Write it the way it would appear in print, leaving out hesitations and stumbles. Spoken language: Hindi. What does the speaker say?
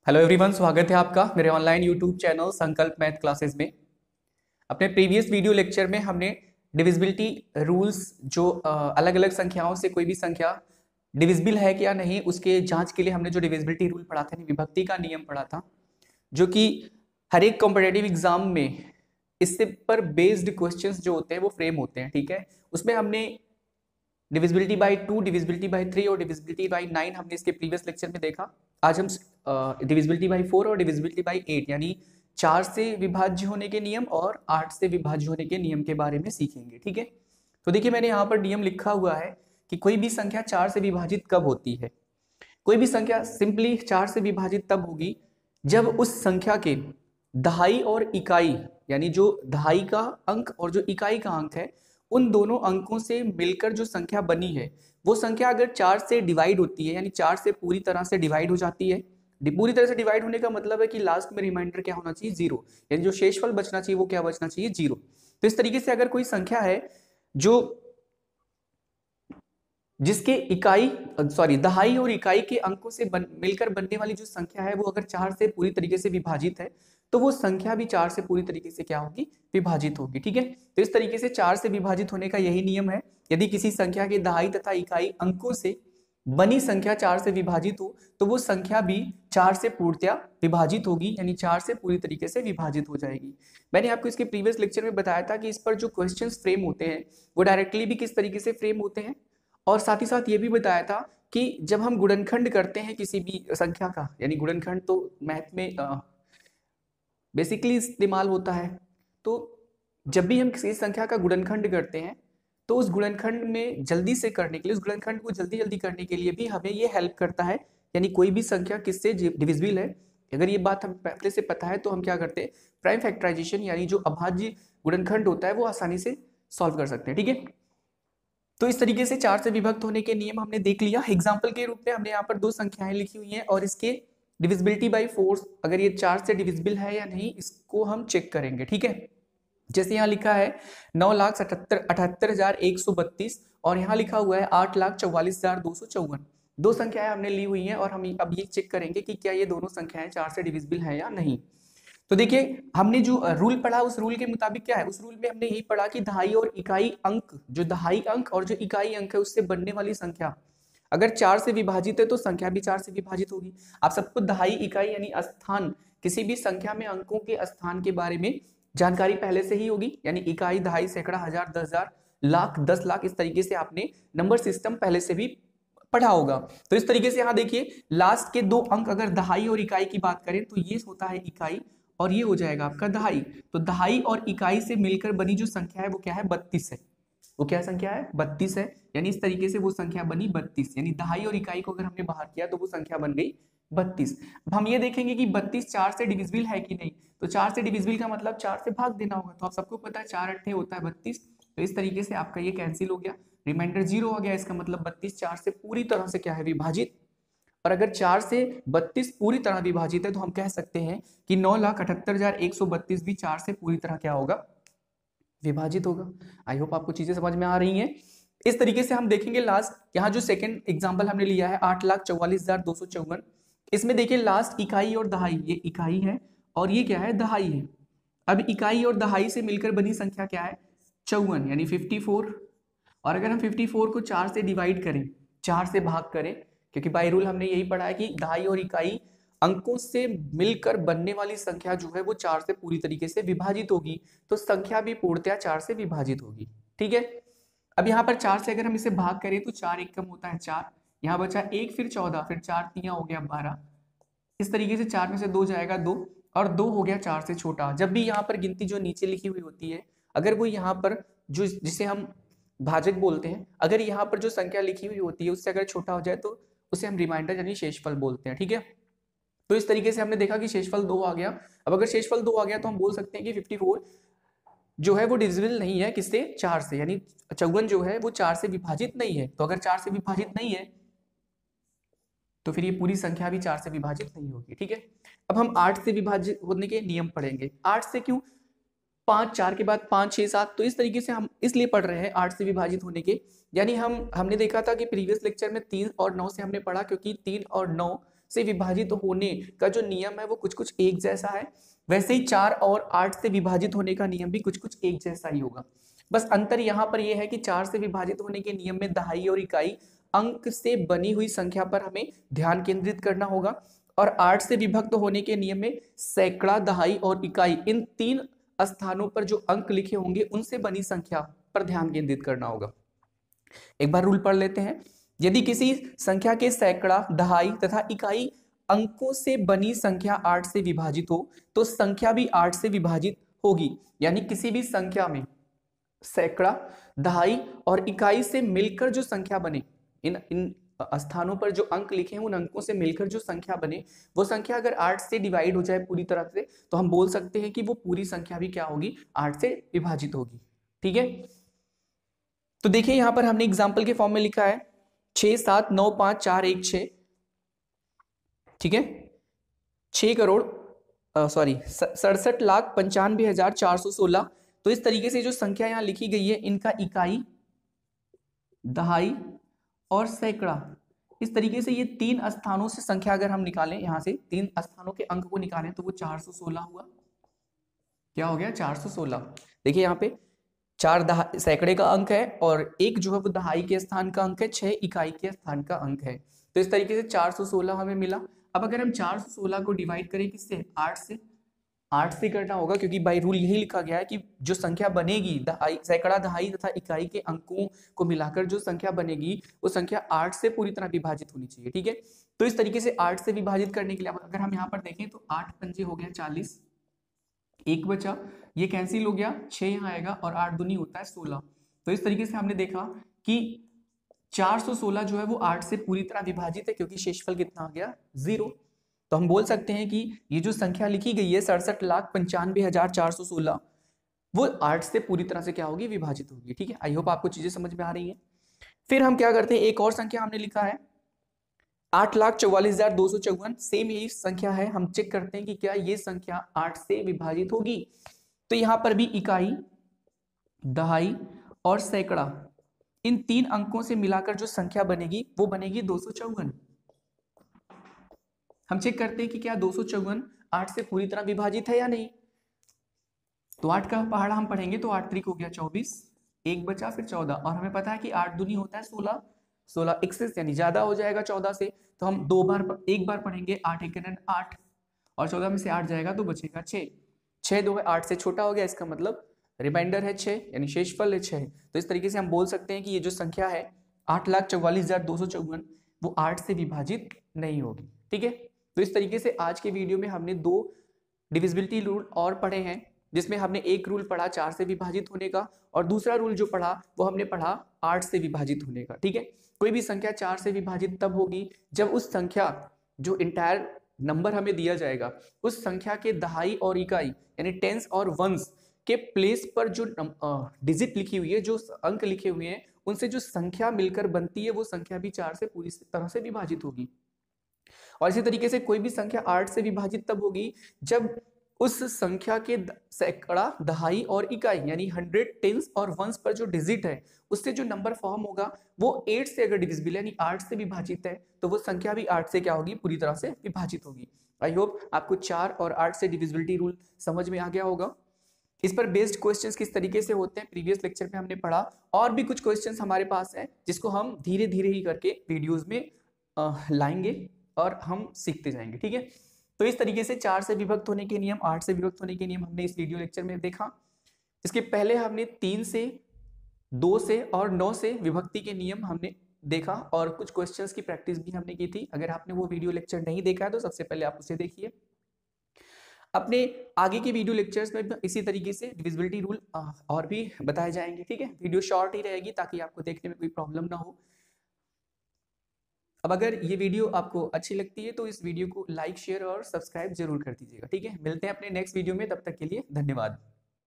हेलो एवरीवन, स्वागत है आपका मेरे ऑनलाइन यूट्यूब चैनल संकल्प मैथ क्लासेस में। अपने प्रीवियस वीडियो लेक्चर में हमने डिविजिबिलिटी रूल्स जो अलग अलग संख्याओं से कोई भी संख्या डिविजिबल है क्या नहीं उसके जांच के लिए हमने जो डिविजिबिलिटी रूल पढ़ा था, विभक्ति का नियम पढ़ा था, जो कि हर एक कॉम्पिटेटिव एग्जाम में इससे पर बेस्ड क्वेश्चंस जो होते हैं वो फ्रेम होते हैं। ठीक है, उसमें हमने डिविजिबिलिटी बाय 2, डिविजिबिलिटी बाय 3 और डिविजिबिलिटी बाय 9 हमने इसके प्रीवियस लेक्चर में देखा। आज हम डिविजिबिलिटी बाय 4 और डिविजिबिलिटी बाय 8 यानी 4 से विभाज्य होने के नियम और 8 से विभाज्य होने के नियम के बारे में सीखेंगे। ठीक है, तो देखिए मैंने यहाँ पर नियम लिखा हुआ है कि कोई भी संख्या 4 से विभाजित कब होती है। कोई भी संख्या सिंपली 4 से विभाजित तब होगी जब उस संख्या के दहाई और इकाई यानी जो दहाई का अंक और जो इकाई का अंक है उन दोनों अंकों से मिलकर जो संख्या बनी है वो संख्या अगर 4 से डिवाइड होती है, यानी 4 से पूरी तरह से डिवाइड हो जाती है। पूरी तरह से डिवाइड होने का मतलब है कि लास्ट में रिमाइंडर क्या होना चाहिए, 0, यानी जो शेषफल बचना चाहिए वो क्या बचना चाहिए, 0। तो इस तरीके से अगर कोई संख्या है जो जिसके दहाई और इकाई के अंकों से मिलकर बनने वाली जो संख्या है वो अगर 4 से पूरी तरीके से विभाजित है तो वो संख्या भी 4 से पूरी तरीके से क्या होगी, विभाजित होगी। ठीक है, तो इस तरीके से 4 से विभाजित होने का यही नियम है। यदि किसी संख्या के दहाई तथा इकाई अंकों से बनी संख्या 4 से विभाजित हो तो वो संख्या भी 4 से पूर्णतया विभाजित होगी, यानी 4 से पूरी तरीके से विभाजित हो जाएगी। मैंने आपको इसके प्रीवियस लेक्चर में बताया था कि इस पर जो क्वेश्चंस फ्रेम होते हैं वो डायरेक्टली भी किस तरीके से फ्रेम होते हैं, और साथ ही साथ ये भी बताया था कि जब हम गुणनखंड करते हैं किसी भी संख्या का, यानी गुणनखंड तो मैथ में बेसिकली इस्तेमाल होता है, तो जब भी हम किसी संख्या का गुणनखंड करते हैं तो उस गुणनखंड में जल्दी से करने के लिए, उस गुणनखंड को जल्दी जल्दी करने के लिए भी हमें ये हेल्प करता है। यानी कोई भी संख्या किससे डिविजिबल है, अगर ये बात हमें पहले से पता है तो हम क्या करते हैं, प्राइम फैक्टराइजेशन यानी जो अभाज्य गुणनखंड होता है वो आसानी से सॉल्व कर सकते हैं। ठीक है, तो इस तरीके से 4 से विभक्त होने के नियम हमने देख लिया। एग्जाम्पल के रूप में हमने यहाँ पर 2 संख्याएं लिखी हुई हैं और इसके डिविजिबिलिटी बाय 4 अगर ये 4 से डिविजिबल है या नहीं इसको हम चेक करेंगे। ठीक है, जैसे यहाँ लिखा है 9,78,132 और यहाँ लिखा हुआ है 8,44,254। 2 संख्याएं हमने ली हुई हैं और हम अब ये चेक करेंगे कि क्या ये दोनों संख्याएं 4 से डिविजिबल है या नहीं। तो देखिए हमने जो रूल पढ़ा उस रूल के मुताबिक क्या है, उस रूल में हमने यही पढ़ा कि दहाई और इकाई अंक, जो दहाई अंक और जो इकाई अंक है उससे बनने वाली संख्या अगर 4 से विभाजित है तो संख्या भी 4 से विभाजित होगी। आप सबको दहाई इकाई यानी स्थान, किसी भी संख्या में अंकों के स्थान के बारे में जानकारी पहले से ही होगी, यानी इकाई, दहाई, सैकड़ा, हजार, 10,000, लाख, 10 लाख, इस तरीके से आपने नंबर सिस्टम पहले से भी पढ़ा होगा। तो इस तरीके से यहाँ देखिए लास्ट के 2 अंक अगर दहाई और इकाई की बात करें तो ये होता है इकाई और ये हो जाएगा आपका दहाई। तो दहाई और इकाई से मिलकर बनी जो संख्या है वो क्या है, 32 है। वो क्या संख्या है, 32 है, यानी इस तरीके से वो संख्या बनी 32, यानी दहाई और इकाई को अगर हमने बाहर किया तो वो संख्या बन गई 32। अब हम ये देखेंगे कि 32 4 से डिविजिबल है कि नहीं, तो 4 से डिविजिबल का मतलब 4 से भाग देना होगा। तो आप सबको पता है 4 अट्ठे होता है 32, तो इस तरीके से आपका ये कैंसिल हो गया, रिमाइंडर 0 हो गया। इसका मतलब 32 4 से पूरी तरह से क्या है, विभाजित। और अगर 4 से 32 पूरी तरह विभाजित है तो हम कह सकते हैं कि 9,78,132 भी 4 से पूरी तरह क्या होगा, विभाजित होगा। आई होप आपको चीजें समझ में आ रही हैं। इस तरीके से हम देखेंगे लास्ट यहाँ जो सेकंड एग्जांपल हमने लिया है 8,44,254, इसमें देखिए लास्ट इकाई और दहाई, ये इकाई है और ये क्या है, दहाई है। अब इकाई और दहाई से मिलकर बनी संख्या क्या है, 54 यानी 54। और अगर हम 54 को 4 से डिवाइड करें, 4 से भाग करें, क्योंकि बाय रूल हमने यही पढ़ा है कि दहाई और इकाई अंकों से मिलकर बनने वाली संख्या जो है वो 4 से पूरी तरीके से विभाजित होगी, तो संख्या भी पूर्णतया 4 से विभाजित होगी। ठीक है, अब यहाँ पर 4 से अगर हम इसे भाग करें तो 4 एक कम होता है 4, यहाँ बचा 1, फिर 14, फिर 4 3 हो गया 12। इस तरीके से 4 में से 2 जाएगा 2 और 2 हो गया 4 से छोटा। जब भी यहाँ पर गिनती जो नीचे लिखी हुई होती है, अगर वो यहाँ पर जो जिसे हम भाजक बोलते हैं, अगर यहाँ पर जो संख्या लिखी हुई होती है उससे अगर छोटा हो जाए तो उसे हम रिमाइंडर यानी शेषफल बोलते हैं। ठीक है, तो इस तरीके से हमने देखा कि शेषफल 2 आ गया। अब अगर शेषफल 2 आ गया तो हम बोल सकते हैं कि 54 जो है वो डिविजिबल नहीं है, किससे, 4 से, यानी 54 जो है वो 4 से विभाजित नहीं है। तो अगर 4 से विभाजित नहीं है तो फिर ये पूरी संख्या भी 4 से विभाजित नहीं होगी। ठीक है, अब हम 8 से विभाजित होने के नियम पढ़ेंगे। 8 से क्यों, 5, 4 के बाद 5, 6, 7, तो इस तरीके से हम इसलिए पढ़ रहे हैं 8 से विभाजित होने के, यानी हमने देखा था कि प्रीवियस लेक्चर में 3 और 9 से हमने पढ़ा, क्योंकि 3 और 9 से विभाजित होने का जो नियम है वो कुछ कुछ एक जैसा है, वैसे ही 4 और 8 से विभाजित होने का नियम भी कुछ कुछ एक जैसा ही होगा। बस अंतर यहाँ पर यह है कि 4 से विभाजित होने के नियम में दहाई और इकाई अंक से बनी हुई संख्या पर हमें ध्यान केंद्रित करना होगा, और 8 से विभक्त होने के नियम में सैकड़ा, दहाई और इकाई इन 3 स्थानों पर जो अंक लिखे होंगे उनसे बनी संख्या पर ध्यान केंद्रित करना होगा। एक बार रूल पढ़ लेते हैं। यदि किसी संख्या के सैकड़ा, दहाई तथा इकाई अंकों से बनी संख्या 8 से विभाजित हो तो संख्या भी 8 से विभाजित होगी। यानी किसी भी संख्या में सैकड़ा, दहाई और इकाई से मिलकर जो संख्या बने, इन स्थानों पर जो अंक लिखे हैं उन अंकों से मिलकर जो संख्या बने, वो संख्या अगर 8 से डिवाइड हो जाए पूरी तरह से, तो हम बोल सकते हैं कि वो पूरी संख्या भी क्या होगी, 8 से विभाजित होगी। ठीक है, तो देखिए यहां पर हमने एग्जाम्पल के फॉर्म में लिखा है 6, 7, 9, 5, 4, 1, 6। ठीक है, 67,95,416। तो इस तरीके से जो संख्या यहां लिखी गई है, इनका इकाई, दहाई और सैकड़ा, इस तरीके से ये 3 स्थानों से संख्या अगर हम निकालें, यहां से 3 स्थानों के अंक को निकालें तो वो 416 हुआ। क्या हो गया, 416। देखिए यहाँ पे 4 सैकड़े का अंक है और 1 जो है वो दहाई के स्थान का अंक है, 6 इकाई के स्थान का अंक है। तो इस तरीके से 416 हमें मिला। अब अगर हम 416 को डिवाइड करें किससे, 8 से करना होगा, क्योंकि बाय रूल यही लिखा गया है कि जो संख्या बनेगी, दहाई, सैकड़ा, दहाई तथा इकाई के अंकों को मिलाकर जो संख्या बनेगी वो संख्या 8 से पूरी तरह विभाजित होनी चाहिए। ठीक है, तो इस तरीके से 8 से विभाजित करने के लिए अगर हम यहाँ पर देखें तो 8 पंजे हो गया 40, 1 बचा, ये कैंसिल हो गया, 6 यहाँ आएगा और 8 दूनी होता है 16। तो इस तरीके से हमने देखा कि 416 जो है वो 8 से पूरी तरह विभाजित है, क्योंकि शेषफल कितना आ गया, 0। तो हम बोल सकते हैं कि ये जो संख्या लिखी गई है 67,95,416, वो 8 से पूरी तरह से क्या होगी, विभाजित होगी। ठीक है, आई होप आपको चीजें समझ में आ रही हैं। फिर हम क्या करते हैं, एक और संख्या हमने लिखा है 8,44,254, सेम यही संख्या है। हम चेक करते हैं कि क्या ये संख्या 8 से विभाजित होगी। तो यहां पर भी इकाई, दहाई और सैकड़ा, इन 3 अंकों से मिलाकर जो संख्या बनेगी वो बनेगी 254। हम चेक करते हैं कि क्या 254 8 से पूरी तरह विभाजित है या नहीं। तो 8 का पहाड़ा हम पढ़ेंगे तो 8 त्रिक हो गया 24, 1 बचा फिर 14, और हमें पता है कि 8 दूनी होता है 16, 16 एक्सेस यानी ज्यादा हो जाएगा 14 से। तो हम एक बार पढ़ेंगे 8 1 8, और 14 में से 8 जाएगा तो बचेगा 6, 6 2 8 से छोटा हो गया, इसका मतलब रिमाइंडर है 6, यानी शेषफल है 6। तो इस तरीके से हम बोल सकते हैं कि ये जो संख्या है 8,44,254 वो 8 से विभाजित नहीं होगी। ठीक है, तो इस तरीके से आज के वीडियो में हमने 2 डिविजिबिलिटी रूल और पढ़े हैं, जिसमें हमने एक रूल पढ़ा 4 से विभाजित होने का, और दूसरा रूल जो पढ़ा वो हमने पढ़ा 8 से विभाजित होने का। ठीक है, कोई भी संख्या 4 से विभाजित तब होगी जब उस संख्या, जो इंटायर नंबर हमें दिया जाएगा, उस संख्या के दहाई और इकाई यानी टेंस और वंस के प्लेस पर जो डिजिट लिखी हुई है, जो अंक लिखे हुए हैं, उनसे जो संख्या मिलकर बनती है वो संख्या भी 4 से पूरी तरह से विभाजित होगी। और इसी तरीके से कोई भी संख्या 8 से विभाजित तब होगी जब उस संख्या के सैकड़ा, दहाई और इकाई यानी 100, टेंस और वंस पर जो डिजिट है, उससे जो नंबर फॉर्म होगा वो 8 से अगर डिविजिबल यानी 8 से विभाजित है तो वो संख्या भी 8 से क्या होगी, पूरी तरह से विभाजित होगी। आई होप आपको 4 और 8 से डिविजिबिलिटी रूल समझ में आ गया होगा। इस पर बेस्ड क्वेश्चंस किस तरीके से होते हैं प्रीवियस लेक्चर में हमने पढ़ा, और भी कुछ क्वेश्चंस हमारे पास हैं जिसको हम धीरे धीरे ही करके वीडियोस में लाएंगे और हम सीखते जाएंगे। ठीक है, तो इस तरीके से 4 से विभक्त होने के नियम, 8 से विभक्त होने के नियम हमने इस वीडियो लेक्चर में देखा। इसके पहले हमने 3 से, 2 से और 9 से विभक्ति के नियम हमने देखा, और कुछ क्वेश्चंस की प्रैक्टिस भी हमने की थी। अगर आपने वो वीडियो लेक्चर नहीं देखा है तो सबसे पहले आप उसे देखिए। अपने आगे के वीडियो लेक्चर्स में इसी तरीके से डिविजिबिलिटी रूल और भी बताए जाएंगे। ठीक है, वीडियो शॉर्ट ही रहेगी ताकि आपको देखने में कोई प्रॉब्लम ना हो। अब अगर ये वीडियो आपको अच्छी लगती है तो इस वीडियो को लाइक, शेयर और सब्सक्राइब जरूर कर दीजिएगा। ठीक है, मिलते हैं अपने नेक्स्ट वीडियो में, तब तक के लिए धन्यवाद।